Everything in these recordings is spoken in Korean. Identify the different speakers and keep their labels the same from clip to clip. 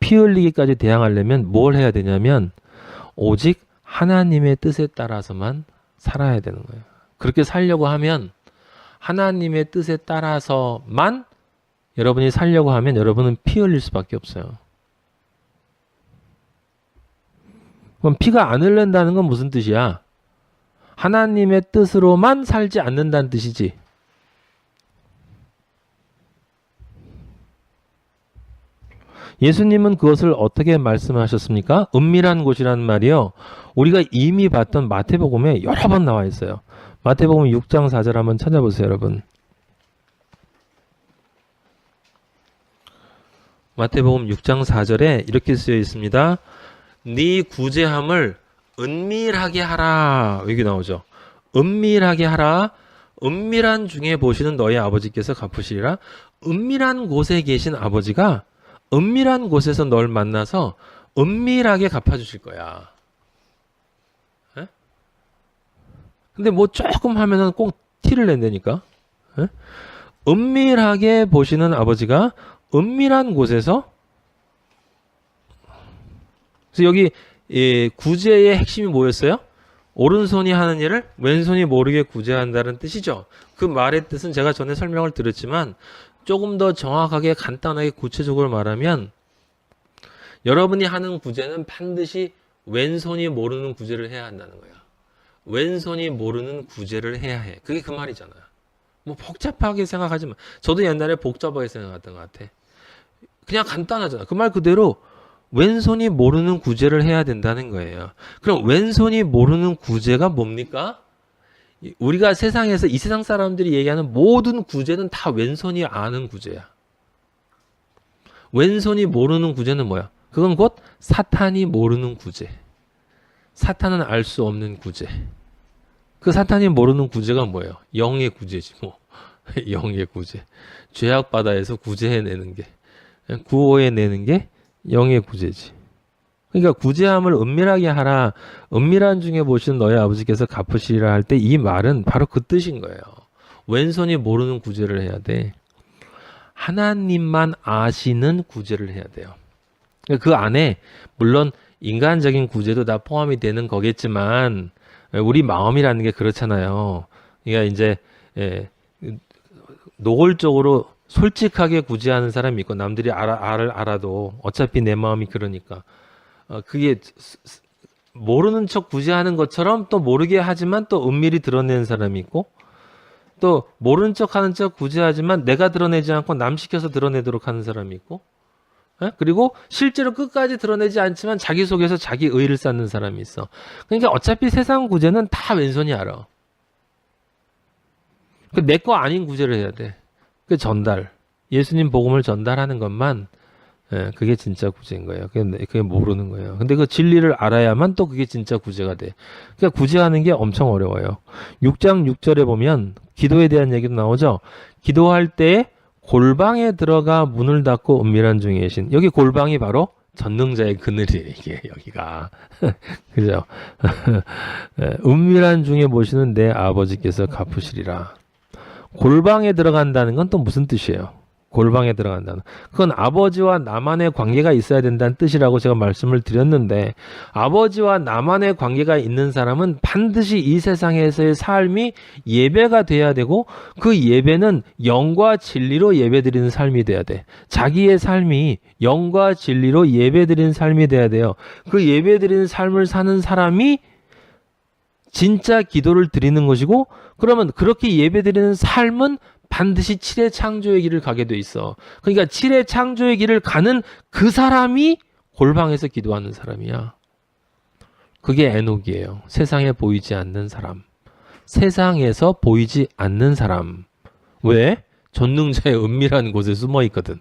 Speaker 1: 피 흘리기까지 대항하려면 뭘 해야 되냐면 오직 하나님의 뜻에 따라서만 살아야 되는 거예요. 그렇게 살려고 하면 하나님의 뜻에 따라서만 여러분이 살려고 하면 여러분은 피 흘릴 수밖에 없어요. 그럼 피가 안 흘린다는 건 무슨 뜻이야? 하나님의 뜻으로만 살지 않는다는 뜻이지. 예수님은 그것을 어떻게 말씀하셨습니까? 은밀한 곳이라는 말이요. 우리가 이미 봤던 마태복음에 여러 번 나와 있어요. 마태복음 6장 4절 한번 찾아보세요, 여러분. 마태복음 6장 4절에 이렇게 쓰여 있습니다. 네 구제함을 은밀하게 하라. 여기 나오죠. 은밀하게 하라. 은밀한 중에 보시는 너희 아버지께서 갚으시리라. 은밀한 곳에 계신 아버지가 은밀한 곳에서 널 만나서 은밀하게 갚아주실 거야. 에? 근데 뭐 조금 하면은 꼭 티를 낸다니까. 에? 은밀하게 보시는 아버지가 은밀한 곳에서, 그래서 여기 구제의 핵심이 뭐였어요? 오른손이 하는 일을 왼손이 모르게 구제한다는 뜻이죠. 그 말의 뜻은 제가 전에 설명을 드렸지만 조금 더 정확하게 간단하게 구체적으로 말하면 여러분이 하는 구제는 반드시 왼손이 모르는 구제를 해야 한다는 거야. 왼손이 모르는 구제를 해야 해. 그게 그 말이잖아요. 뭐 복잡하게 생각하지 마. 저도 옛날에 복잡하게 생각했던 것 같아. 그냥 간단하잖아. 그 말 그대로 왼손이 모르는 구제를 해야 된다는 거예요. 그럼 왼손이 모르는 구제가 뭡니까? 우리가 세상에서 이 세상 사람들이 얘기하는 모든 구제는 다 왼손이 아는 구제야. 왼손이 모르는 구제는 뭐야? 그건 곧 사탄이 모르는 구제. 사탄은 알 수 없는 구제. 그 사탄이 모르는 구제가 뭐예요? 영의 구제지 뭐. 영의 구제. 죄악 바다에서 구제해내는 게, 구호해내는 게 영의 구제지. 그러니까 구제함을 은밀하게 하라. 은밀한 중에 보시는 너희 아버지께서 갚으시리라 할 때 이 말은 바로 그 뜻인 거예요. 왼손이 모르는 구제를 해야 돼. 하나님만 아시는 구제를 해야 돼요. 그 안에 물론 인간적인 구제도 다 포함이 되는 거겠지만 우리 마음이라는 게 그렇잖아요. 그러니까 이제 노골적으로 솔직하게 구제하는 사람이 있고 남들이 알아도 어차피 내 마음이 그러니까 그게 모르는 척 구제하는 것처럼 또 모르게 하지만 또 은밀히 드러내는 사람이 있고 또 모르는 척 하는 척 구제하지만 내가 드러내지 않고 남 시켜서 드러내도록 하는 사람이 있고 그리고 실제로 끝까지 드러내지 않지만 자기 속에서 자기 의의를 쌓는 사람이 있어. 그러니까 어차피 세상 구제는 다 왼손이 알아. 내 거 아닌 구제를 해야 돼. 그 전달. 예수님 복음을 전달하는 것만 그게 진짜 구제인 거예요. 그게 모르는 거예요. 근데 그 진리를 알아야만 또 그게 진짜 구제가 돼. 그러니까 구제하는 게 엄청 어려워요. 6장 6절에 보면 기도에 대한 얘기도 나오죠. 기도할 때 골방에 들어가 문을 닫고 은밀한 중에 계신. 여기 골방이 바로 전능자의 그늘이에요. 이게 여기가. 그죠? 은밀한 중에 보시는 내 아버지께서 갚으시리라. 골방에 들어간다는 건 또 무슨 뜻이에요? 골방에 들어간다는. 그건 아버지와 나만의 관계가 있어야 된다는 뜻이라고 제가 말씀을 드렸는데 아버지와 나만의 관계가 있는 사람은 반드시 이 세상에서의 삶이 예배가 돼야 되고 그 예배는 영과 진리로 예배드리는 삶이 돼야 돼. 자기의 삶이 영과 진리로 예배드리는 삶이 돼야 돼요. 그 예배드리는 삶을 사는 사람이 진짜 기도를 드리는 것이고 그러면 그렇게 예배드리는 삶은 반드시 7회 창조의 길을 가게 돼 있어. 그러니까 7회 창조의 길을 가는 그 사람이 골방에서 기도하는 사람이야. 그게 에녹이에요. 세상에 보이지 않는 사람. 세상에서 보이지 않는 사람. 왜? 전능자의 은밀한 곳에 숨어 있거든.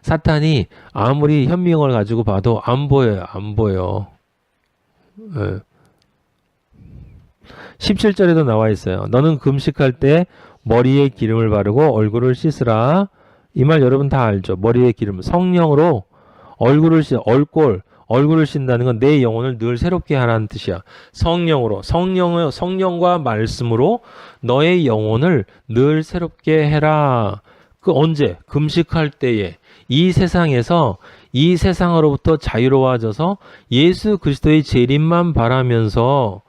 Speaker 1: 사탄이 아무리 현미경을 가지고 봐도 안 보여요. 안 보여. 17절에도 나와 있어요. 너는 금식할 때 머리에 기름을 바르고 얼굴을 씻으라. 이 말 여러분 다 알죠? 머리에 기름, 성령으로 얼굴을 씻는다는 건 내 영혼을 늘 새롭게 하라는 뜻이야. 성령과 말씀으로 너의 영혼을 늘 새롭게 해라. 그 언제? 금식할 때에. 이 세상에서 이 세상으로부터 자유로워져서 예수 그리스도의 재림만 바라면서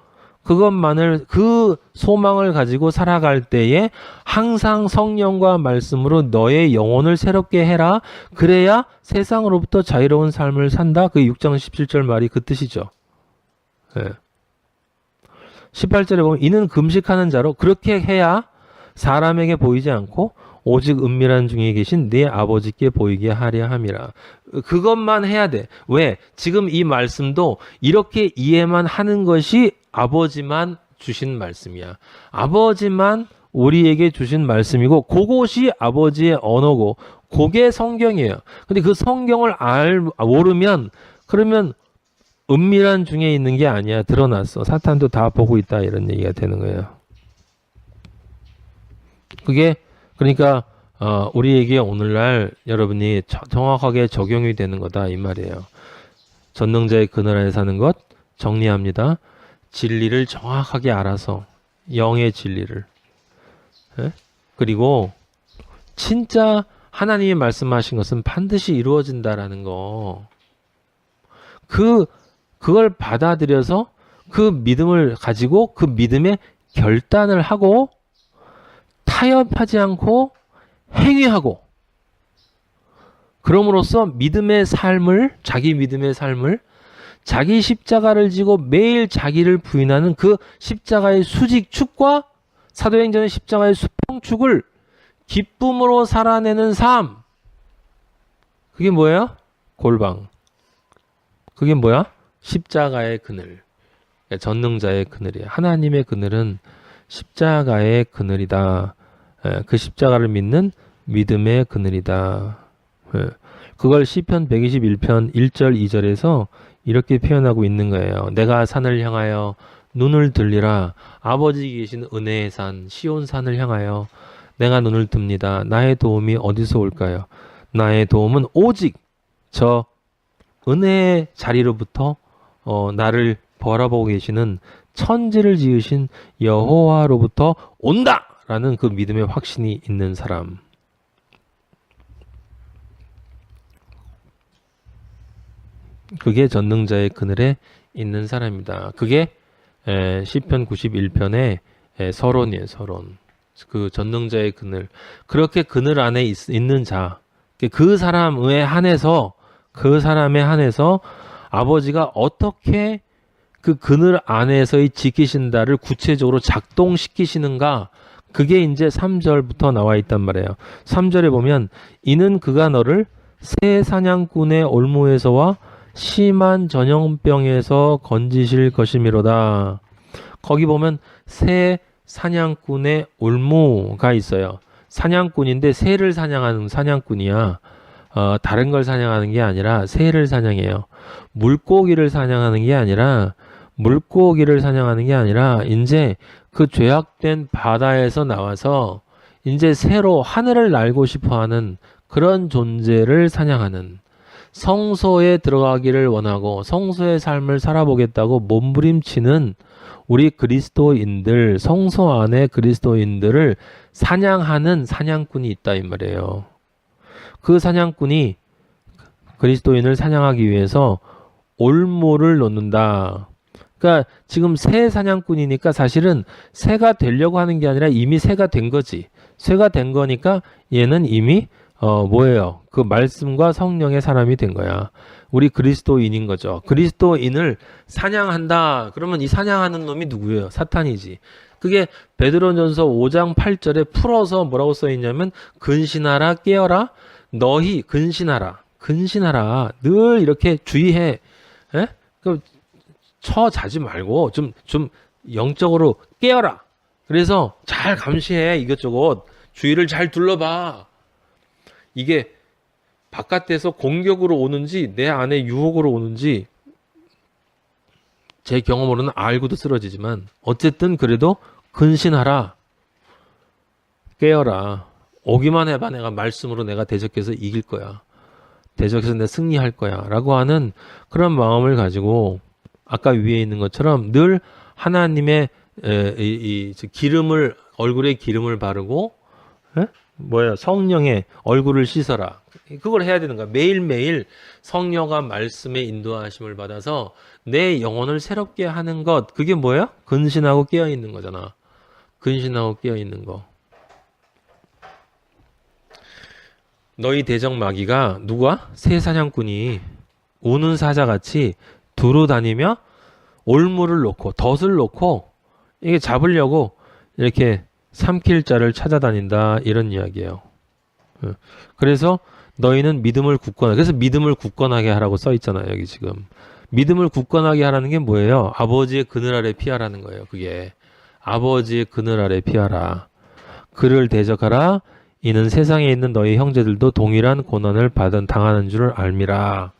Speaker 1: 그것만을 그 소망을 가지고 살아갈 때에 항상 성령과 말씀으로 너의 영혼을 새롭게 해라. 그래야 세상으로부터 자유로운 삶을 산다. 그 6장 17절 말이 그 뜻이죠. 네. 18절에 보면 이는 금식하는 자로 그렇게 해야 사람에게 보이지 않고 오직 은밀한 중에 계신 네 아버지께 보이게 하려 함이라. 그것만 해야 돼. 왜? 지금 이 말씀도 이렇게 이해만 하는 것이 아버지만 주신 말씀이야. 아버지만 우리에게 주신 말씀이고 그것이 아버지의 언어고 그게 성경이에요. 근데 그 성경을 모르면 그러면 은밀한 중에 있는 게 아니야. 드러났어. 사탄도 다 보고 있다. 이런 얘기가 되는 거예요. 그게 그러니까 우리에게 오늘날 여러분이 정확하게 적용이 되는 거다 이 말이에요. 전능자의 그늘 안에 사는 것 정리합니다. 진리를 정확하게 알아서 영의 진리를 그리고 진짜 하나님이 말씀하신 것은 반드시 이루어진다라는 거 그걸 받아들여서 그 믿음을 가지고 그 믿음에 결단을 하고 타협하지 않고 행위하고 그럼으로써 믿음의 삶을 자기 믿음의 삶을 자기 십자가를 지고 매일 자기를 부인하는 그 십자가의 수직축과 사도행전의 십자가의 수평축을 기쁨으로 살아내는 삶 그게 뭐예요? 골방 그게 뭐야? 십자가의 그늘 전능자의 그늘이에요. 하나님의 그늘은 십자가의 그늘이다. 그 십자가를 믿는 믿음의 그늘이다. 그걸 시편 121편 1절 2절에서 이렇게 표현하고 있는 거예요. 내가 산을 향하여 눈을 들리라. 아버지 계신 은혜의 산 시온산을 향하여 내가 눈을 듭니다. 나의 도움이 어디서 올까요? 나의 도움은 오직 저 은혜의 자리로부터 나를 바라보고 계시는 천지를 지으신 여호와로부터 온다! 라는 그 믿음의 확신이 있는 사람. 그게 전능자의 그늘에 있는 사람이다. 그게 시편 91편의 서론이에요. 서론. 그 전능자의 그늘. 그렇게 그늘 안에 있는 자. 그 사람에 한해서 아버지가 어떻게 그 그늘 안에서의 지키신다를 구체적으로 작동시키시는가 그게 이제 3절부터 나와 있단 말이에요. 3절에 보면 이는 그가 너를 새 사냥꾼의 올무에서와 심한 전염병에서 건지실 것이미로다. 거기 보면 새 사냥꾼의 올무가 있어요. 사냥꾼인데 새를 사냥하는 사냥꾼이야. 다른 걸 사냥하는 게 아니라 새를 사냥해요. 물고기를 사냥하는 게 아니라 이제 그 죄악된 바다에서 나와서 이제 새로 하늘을 날고 싶어하는 그런 존재를 사냥하는 성소에 들어가기를 원하고 성소의 삶을 살아보겠다고 몸부림치는 우리 그리스도인들 성소 안에 그리스도인들을 사냥하는 사냥꾼이 있다 이 말이에요. 그 사냥꾼이 그리스도인을 사냥하기 위해서 올무를 놓는다. 그러니까 지금 새 사냥꾼이니까 사실은 새가 되려고 하는 게 아니라 이미 새가 된 거지. 새가 된 거니까 얘는 이미 뭐예요? 그 말씀과 성령의 사람이 된 거야. 우리 그리스도인인 거죠. 그리스도인을 사냥한다. 그러면 이 사냥하는 놈이 누구예요? 사탄이지. 그게 베드로전서 5장 8절에 풀어서 뭐라고 써 있냐면 근신하라 깨어라 너희 근신하라 늘 이렇게 주의해. 에? 쳐 자지 말고 좀 영적으로 깨어라. 그래서 잘 감시해. 이것저것 주의를 잘 둘러봐. 이게 바깥에서 공격으로 오는지 내 안에 유혹으로 오는지 제 경험으로는 알고도 쓰러지지만 어쨌든 그래도 근신하라. 깨어라. 오기만 해봐. 내가 말씀으로 내가 대적해서 이길 거야. 대적해서 내가 승리할 거야. 라고 하는 그런 마음을 가지고 아까 위에 있는 것처럼 늘 하나님의 기름을 얼굴에 기름을 바르고 뭐야? 성령의 얼굴을 씻어라. 그걸 해야 되는 거야. 매일매일 성령과 말씀의 인도하심을 받아서 내 영혼을 새롭게 하는 것. 그게 뭐야? 근신하고 깨어 있는 거잖아. 근신하고 깨어 있는 거. 너희 대적 마귀가 누가? 새 사냥꾼이 우는 사자같이 두루 다니며 올무를 놓고 덫을 놓고 이게 잡으려고 이렇게 삼킬 자를 찾아다닌다 이런 이야기예요. 그래서 너희는 믿음을 굳건하게, 그래서 믿음을 굳건하게 하라고 써 있잖아요. 여기 지금 믿음을 굳건하게 하라는 게 뭐예요? 아버지의 그늘 아래 피하라는 거예요. 그게 아버지의 그늘 아래 피하라. 그를 대적하라. 이는 세상에 있는 너희 형제들도 동일한 고난을 당하는 줄을 알미라.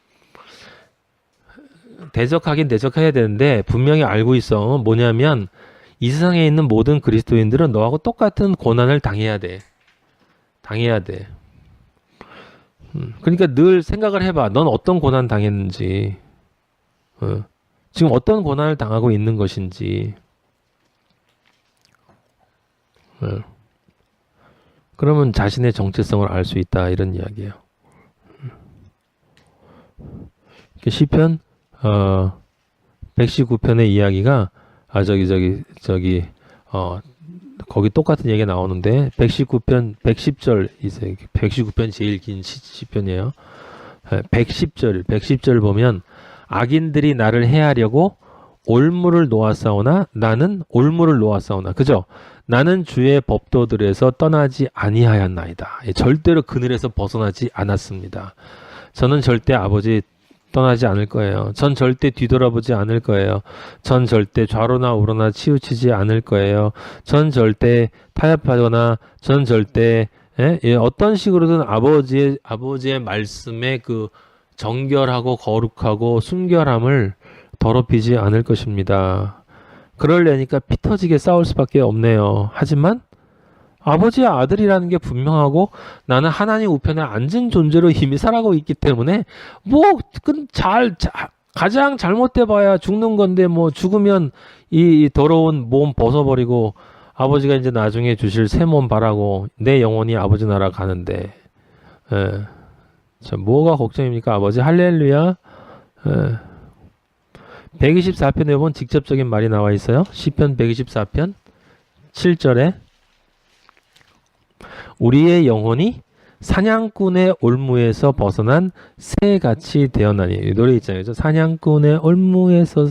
Speaker 1: 대적하긴 대적해야 되는데 분명히 알고 있어. 뭐냐면 이 세상에 있는 모든 그리스도인들은 너하고 똑같은 고난을 당해야 돼. 당해야 돼. 그러니까 늘 생각을 해봐. 넌 어떤 고난 당했는지. 지금 어떤 고난을 당하고 있는 것인지. 그러면 자신의 정체성을 알 수 있다. 이런 이야기예요. 시편 119편의 이야기가 거기 똑같은 얘기가 나오는데 119편 110절 119편 제일 긴 시편이에요. 110절 보면 악인들이 나를 해하려고 올무를 놓았사오나 나는 올무를 놓았사오나 그죠? 나는 주의 법도들에서 떠나지 아니하였나이다. 절대로 그늘에서 벗어나지 않았습니다. 저는 절대 아버지 떠나지 않을 거예요. 전 절대 뒤돌아보지 않을 거예요. 전 절대 좌로나 우로나 치우치지 않을 거예요. 전 절대 타협하거나 전 절대 어떤 식으로든 아버지의 말씀에 그 정결하고 거룩하고 순결함을 더럽히지 않을 것입니다. 그러려니까 피 터지게 싸울 수밖에 없네요. 하지만 아버지의 아들이라는 게 분명하고 나는 하나님 우편에 앉은 존재로 이미 살아가고 있기 때문에 가장 잘못돼봐야 죽는 건데 뭐 죽으면 이 더러운 몸 벗어버리고 아버지가 이제 나중에 주실 새 몸 바라고 내 영혼이 아버지 나라 가는데 자, 뭐가 걱정입니까? 아버지 할렐루야. 124편에 보면 직접적인 말이 나와 있어요. 시편 124편 7절에 우리의 영혼이 사냥꾼의 올무에서 벗어난 새같이 되었나니. 이 노래 있잖아요. 사냥꾼의 올무에서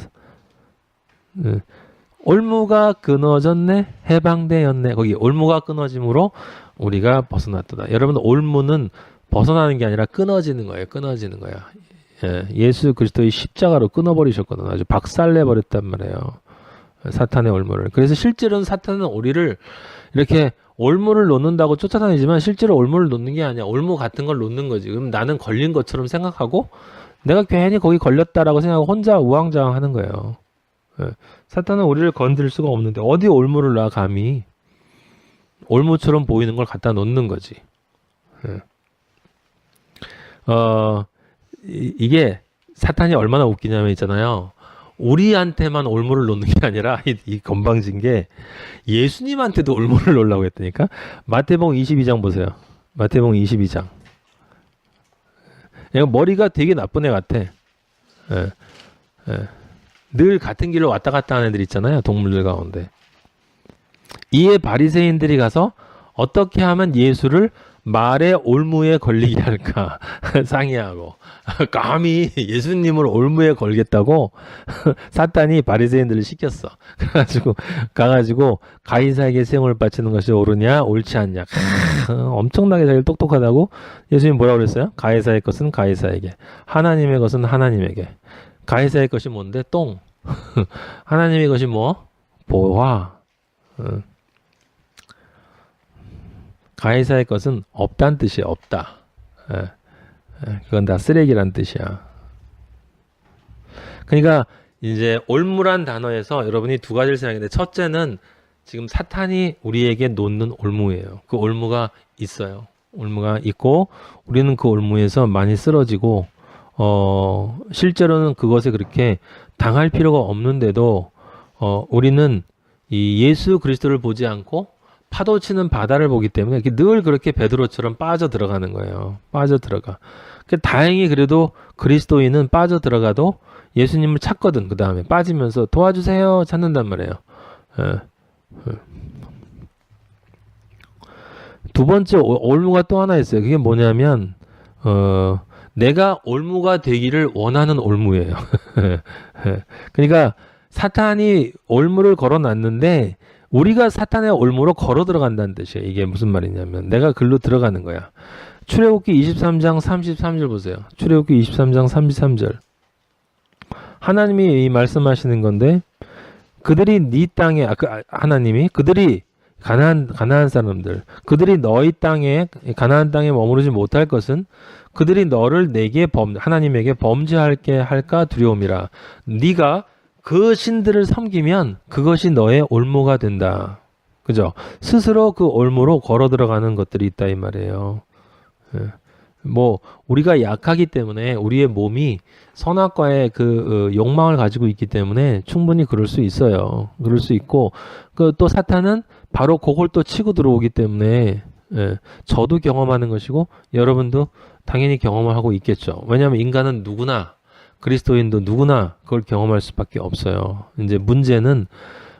Speaker 1: 올무가 끊어졌네 해방되었네. 거기 올무가 끊어짐으로 우리가 벗어났다. 여러분 올무는 벗어나는 게 아니라 끊어지는 거예요. 끊어지는 거야. 예수 그리스도의 십자가로 끊어버리셨거든. 아주 박살내버렸단 말이에요. 사탄의 올무를. 그래서 실제로는 사탄은 우리를 이렇게 올무를 놓는다고 쫓아다니지만 실제로 올무를 놓는 게 아니야. 올무 같은 걸 놓는 거지. 그럼 나는 걸린 것처럼 생각하고 내가 괜히 거기 걸렸다라고 생각하고 혼자 우왕좌왕하는 거예요. 사탄은 우리를 건드릴 수가 없는데 어디 올무를 놔 감히. 올무처럼 보이는 걸 갖다 놓는 거지. 이게 사탄이 얼마나 웃기냐면 있잖아요. 우리한테만 올무를 놓는 게 아니라 이 건방진 게 예수님한테도 올무를 놓으려고 했다니까. 마태복음 22장 보세요. 마태복음 22장. 얘가 머리가 되게 나쁜 애 같아. 늘 같은 길로 왔다 갔다 하는 애들 있잖아요. 동물들 가운데. 이에 바리새인들이 가서 어떻게 하면 예수를 말의 올무에 걸리게 할까 상의하고 감히 예수님을 올무에 걸겠다고 사탄이 바리새인들을 시켰어. 가가지고 가이사에게 세움을 바치는 것이 옳으냐 옳지 않냐. 엄청나게 자기를 똑똑하다고 예수님 뭐라고 그랬어요? 가이사의 것은 가이사에게, 하나님의 것은 하나님에게. 가이사의 것이 뭔데? 똥. 하나님의 것이 뭐? 보화. 가이사의 것은 없다는 뜻이야. 없다. 그건 다 쓰레기란 뜻이야. 그러니까 이제 올무란 단어에서 여러분이 두 가지를 생각했는데 첫째는 지금 사탄이 우리에게 놓는 올무예요. 그 올무가 있어요. 올무가 있고 우리는 그 올무에서 많이 쓰러지고 실제로는 그것에 그렇게 당할 필요가 없는데도 우리는 이 예수 그리스도를 보지 않고 파도 치는 바다를 보기 때문에 늘 그렇게 베드로처럼 빠져 들어가는 거예요. 빠져 들어가. 다행히 그래도 그리스도인은 빠져 들어가도 예수님을 찾거든. 그 다음에 빠지면서 도와주세요 찾는단 말이에요. 예. 두 번째 올무가 또 하나 있어요. 그게 뭐냐면 내가 올무가 되기를 원하는 올무예요. 그러니까 사탄이 올무를 걸어놨는데 우리가 사탄의 올무로 걸어 들어간다는 뜻이에요. 이게 무슨 말이냐면 내가 글로 들어가는 거야. 출애굽기 23장 33절 보세요. 출애굽기 23장 33절. 하나님이 이 말씀하시는 건데 그들이 네 땅에 하나님이 그들이 가나안 사람들 그들이 너희 땅에 가나안 땅에 머무르지 못할 것은 그들이 너를 내게 하나님에게 범죄할게 할까 두려움이라. 네가 그 신들을 섬기면 그것이 너의 올무가 된다. 그죠? 스스로 그 올무로 걸어 들어가는 것들이 있다 이 말이에요. 뭐 우리가 약하기 때문에 우리의 몸이 선악과의 그 욕망을 가지고 있기 때문에 충분히 그럴 수 있어요. 그럴 수 있고 또 사탄은 바로 그걸 또 치고 들어오기 때문에 저도 경험하는 것이고 여러분도 당연히 경험을 하고 있겠죠. 왜냐하면 인간은 누구나 그리스도인도 누구나 그걸 경험할 수밖에 없어요. 이제 문제는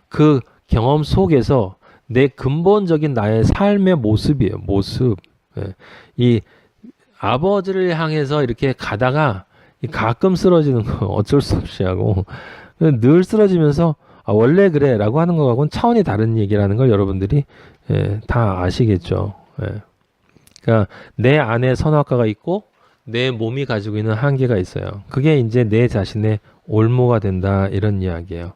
Speaker 1: 그 경험 속에서 내 근본적인 나의 삶의 모습이에요. 모습. 이 아버지를 향해서 이렇게 가다가 가끔 쓰러지는 거 어쩔 수 없이 하고 늘 쓰러지면서 원래 그래 라고 하는 거하고는 차원이 다른 얘기라는 걸 여러분들이 다 아시겠죠. 그러니까 내 안에 선악과가 있고 내 몸이 가지고 있는 한계가 있어요. 그게 이제 내 자신의 올무가 된다 이런 이야기예요.